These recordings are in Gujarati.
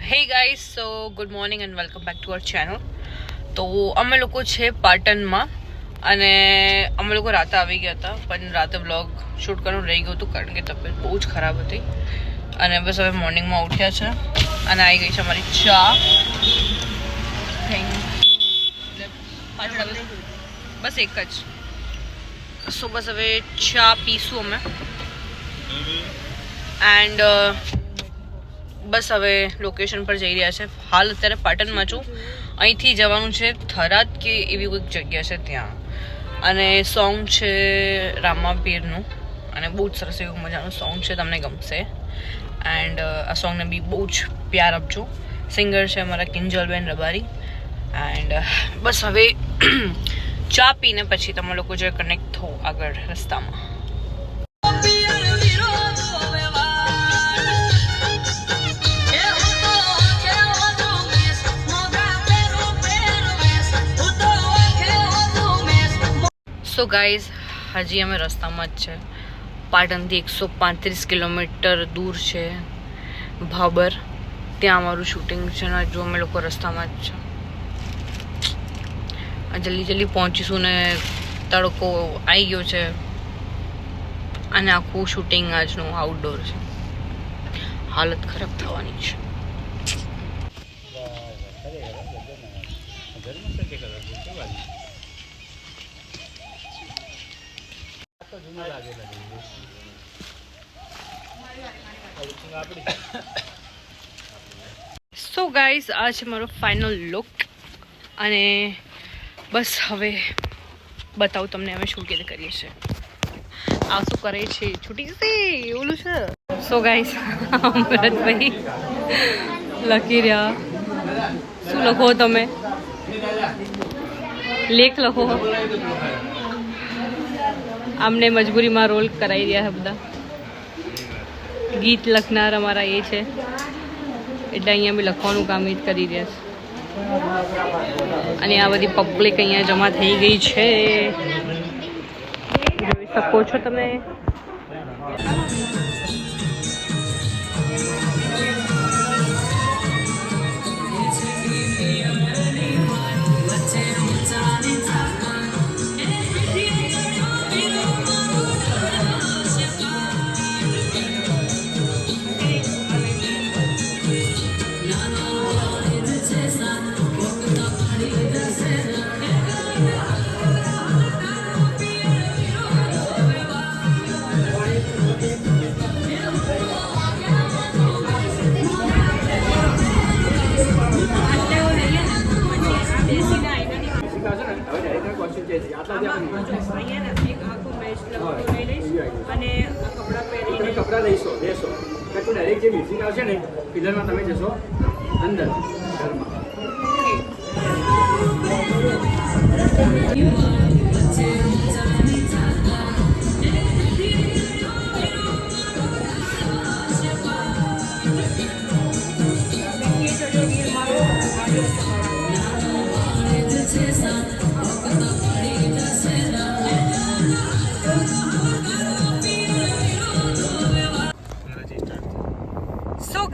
Hey guys, so good morning and welcome back to our channel. તો અમે લોકો છે પાટણમાં અને અમે લોકો રાતે આવી ગયા હતા, પણ રાતે વ્લોગ શૂટ કરવાનું રહી ગયું હતું કારણ કે તબિયત બહુ જ ખરાબ હતી. અને બસ હવે મોર્નિંગમાં ઉઠ્યા છે અને આવી ગઈ છે અમારી ચા. બસ એક જ. સો બસ હવે ચા પીશું અમે એન્ડ બસ હવે લોકેશન પર જઈ રહ્યા છે. હાલ અત્યારે પાટણમાં છું. અહીંથી જવાનું છે થરાદ કે એવી કોઈક જગ્યા છે ત્યાં, અને સોંગ છે રામાપીરનું અને બહુ જ સરસ એવું મજાનું સોંગ છે, તમને ગમશે. એન્ડ આ સોંગને બી બહુ જ પ્યાર આપજો. સિંગર છે અમારા કિંજલબેન રબારી. એન્ડ બસ હવે ચા પીને પછી તમે લોકો જે કનેક્ટ થો આગળ રસ્તામાં. સો ગાઈઝ, હજી અમે રસ્તામાં જ છે. પાટણથી 135 કિલોમીટર દૂર છે ભાબર, ત્યાં અમારું શૂટિંગ છે ને જો અમે લોકો રસ્તામાં જ છે. જલ્દી જલ્દી પહોંચીશું ને તડકો આવી ગયો છે અને આખું શૂટિંગ આજનું આઉટડોર છે. હાલત ખરાબ થવાની છે. સો ગાઈઝ, આ છે મારો ફાઇનલ લુક અને બસ હવે બતાવું તમને અમે શૂટ કેવી કરીએ છીએ. આ શું કરે છે, છૂટી જશે ઓલું છે. સો ગાઈઝ, ભરતભાઈ લખી રહ્યા. શું લખો તમે? લેખ લખો. આમને મજબૂરીમાં રોલ કરાવી રહ્યા છે બધા. ગીત લખનાર અમારા એ છે એટલે અહીંયા બી લખવાનું કામ જ કરી રહ્યા છે. અને આ બધી પબ્લિક અહીંયા જમા થઈ ગઈ છે, જોઈ શકો છો તમે. કપડા લઈશો દેશો તું ડાયરેક્ટ જે મ્યુઝિક આવશે ને પિલરમાં તમે જશો અંદર ઘરમાં.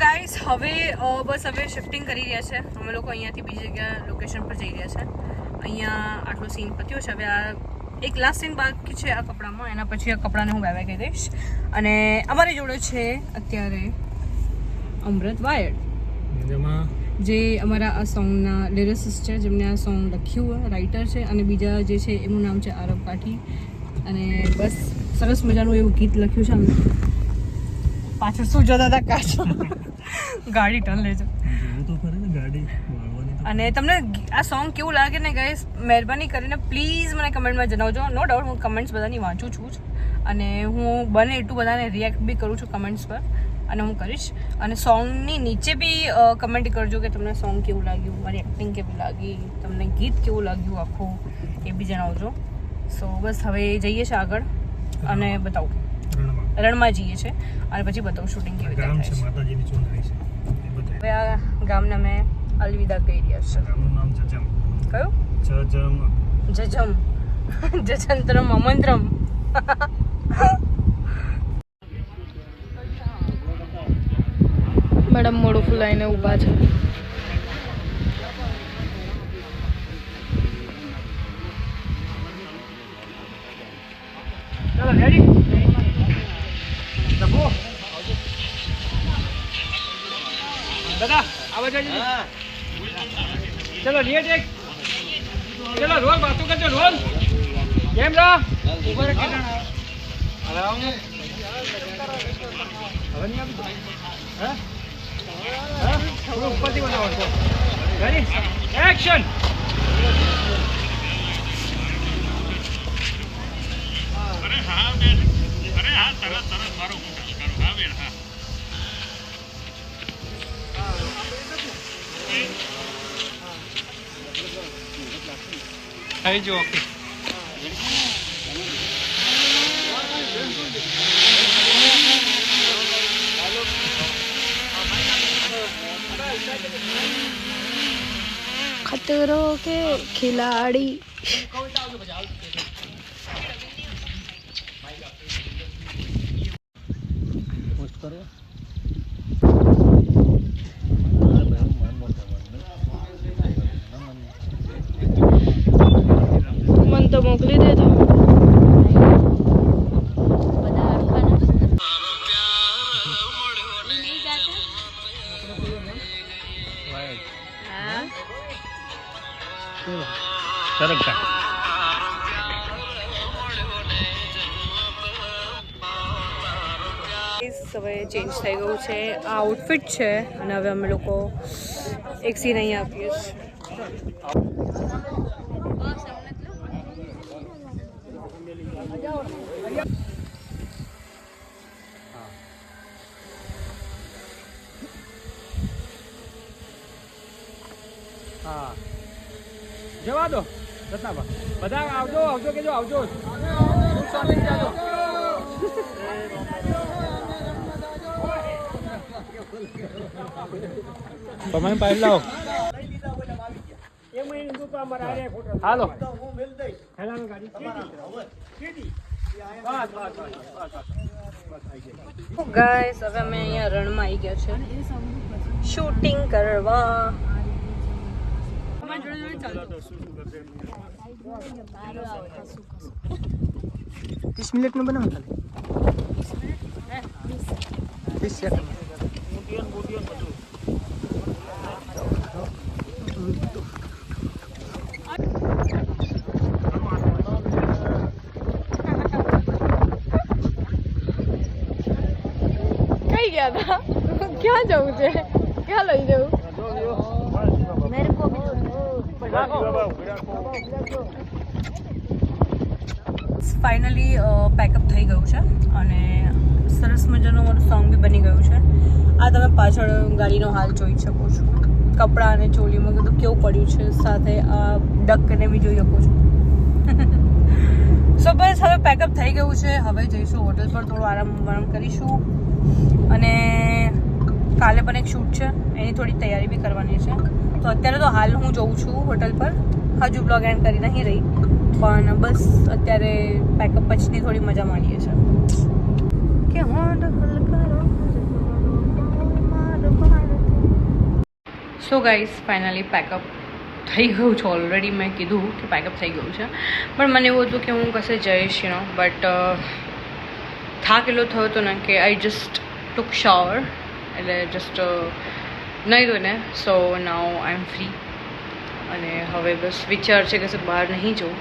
ગાઈસ, હવે બસ હવે શિફ્ટિંગ કરી રહ્યા છે અમે લોકો. અહીંયાથી બીજી જગ્યા લોકેશન પર જઈ રહ્યા છે. અહીંયા આટલો સીન પત્યો છે. હવે આ એક લાસ્ટ સીન બાકી છે આ કપડામાં, એના પછી આ કપડાને હું બાય બાય કહી દઈશ. અને અમારી જોડે છે અત્યારે અમૃત વાયડ, જે અમારા આ સોંગના લિરિસિસ્ટ છે, જેમને આ સોંગ લખ્યું રાઇટર છે. અને બીજા જે છે એનું નામ છે આરવ કાઠી. અને બસ સરસ મજાનું એવું ગીત લખ્યું છે અમને. પાછળ શું જોતા હતા? કાચ ગાડી ટર્ન લેજો. અને તમને આ સોંગ કેવું લાગે ને ગાઈસ, મહેરબાની કરીને પ્લીઝ મને કમેન્ટમાં જણાવજો. નો ડાઉટ હું કમેન્ટ્સ બધાની વાંચું છું જ, અને હું બને એટલું બધાને રિએક્ટ બી કરું છું કમેન્ટ્સ પર, અને હું કરીશ. અને સોંગની નીચે બી કમેન્ટ કરજો કે તમને સોંગ કેવું લાગ્યું, મારી એક્ટિંગ કેવી લાગી, તમને ગીત કેવું લાગ્યું આખું, એ બી જણાવજો. સો બસ હવે જઈએ છીએ આગળ અને બતાવું. રણમાં જઈએ છે અને પછી બતાવું શૂટિંગ કેવી રીતે થાય છે. હવે આ ગામને અમે અલવિદા કહી રહ્યા છે. ગામનું નામ જજમ. કયું? જજમ. જજંત્રમ અમંત્રમ. મેડમ મોડું ફૂલાઈને ઊભા છે. ચલો રેડી જબો દાદા આવા જજો ચલો રેડ એક ચલો રોલ બાતો કરજો રોલ કેમ રા ઉપર કેટણ હવે આવું હવે નહીં આપી હા હા થોડું ઉપરથી બનાવો છો રેડી એક્શન આવી જો ઓકે खतरों के खिलाड़ी. मन तो मोकली दे दो. સરકતા હવે ચેન્જ થઈ ગયું છે. આ આઉટફિટ છે અને હવે અમે લોકો એક સીન અહીંયા આપીએ છીએ. હા જવા દો રત્નાબા બધા આવજો આવજો કેજો આવજો સ્વામી જાજો તમે પાઈ લાવો હાલો હેલાનો ગાડી ગાઈસ હવે અમે અહીંયા રણમાં આવી ગયા છે શૂટિંગ કરવા. 30 મિનિટ નું બનાવો ખાલી 30 સેકન્ડ કઈ ગયા હતા? ક્યાં જવું છે? ક્યાં લઈ જવું? ફાઇનલી પેકઅપ થઈ ગયું છે અને સરસ મજાનું મારું સોંગ બી બની ગયું છે. આ તમે પાછળ ગાડીનો હાલ જોઈ શકો છો. કપડાં અને ચોલીમાં બધું કેવું પડ્યું છે, સાથે આ ડકને બી જોઈ શકો છો. સો બસ હવે પેકઅપ થઈ ગયું છે. હવે જઈશું હોટલ પર, થોડું આરામ કરીશું અને કાલે પણ એક શૂટ છે, એની થોડી તૈયારી બી કરવાની છે. તો અત્યારે તો હાલ હું જઉં છું હોટલ પર, હજુ બ્લોગ એન્ડ કરી નહીં રહી, પણ બસ અત્યારે પેકઅપ પછીની થોડી મજા માણીએ છીએ. સો ગાઈસ ફાઇનલી પેકઅપ થઈ ગયું છે ઓલરેડી. મેં કીધું કે પેકઅપ થઈ ગયું છે, પણ મને એવું હતું કે હું કશે જઈશ બટ થાક એટલો થયો હતો ને કે આઈ જસ્ટ ટુક શાવર, એટલે જસ્ટ નહીં ધોઈને. સો નાઉ આઈ એમ ફ્રી અને હવે બસ વિચાર છે કે બહાર નહીં જવું,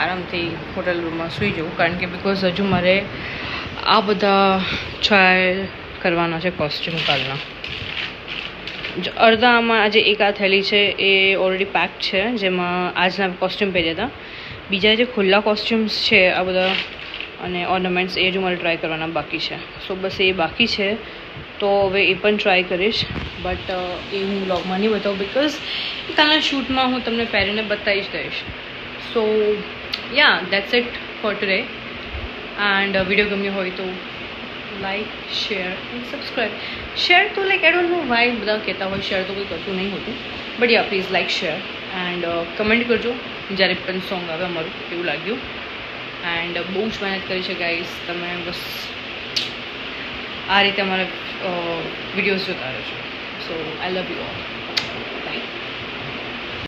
આરામથી હોટલ રૂમમાં સૂઈ જવું, કારણ કે બિકોઝ હજુ મારે આ બધા ટ્રાય કરવાના છે કોસ્ચ્યુમ કાલના. અડધા આમાં આજે એક આ થેલી છે એ ઓલરેડી પેક છે, જેમાં આજના કોસ્ચ્યુમ પહેર્યા હતા. બીજા જે ખુલ્લા કોસ્ચ્યુમ્સ છે આ બધા અને ઓર્નામેન્ટ્સ એ જ મારે ટ્રાય કરવાના બાકી છે. સો બસ એ બાકી છે, તો હવે એ પણ ટ્રાય કરીશ, બટ એ હું વ્લોગમાં નહીં બતાવું બિકોઝ કાલના શૂટમાં હું તમને પહેરીને બતાવી જ દઈશ. So yeah that's it for today. And video ગમ્યો હોય તો like, share and subscribe. Share તો like I don't know why બધા કહેતા હોય શેર તો કોઈ કરતું નહીં હોતું, but yeah please like, share and comment કરજો જ્યારે પણ સોંગ આવે અમારું કેવું લાગ્યું. એન્ડ બહુ જ મહેનત કરી છે ગાઈસ, તમે બસ આ રીતે અમારા વિડીયોઝ જોતા રહેજો. સો આઈ લવ યુ ઓલ. બાય.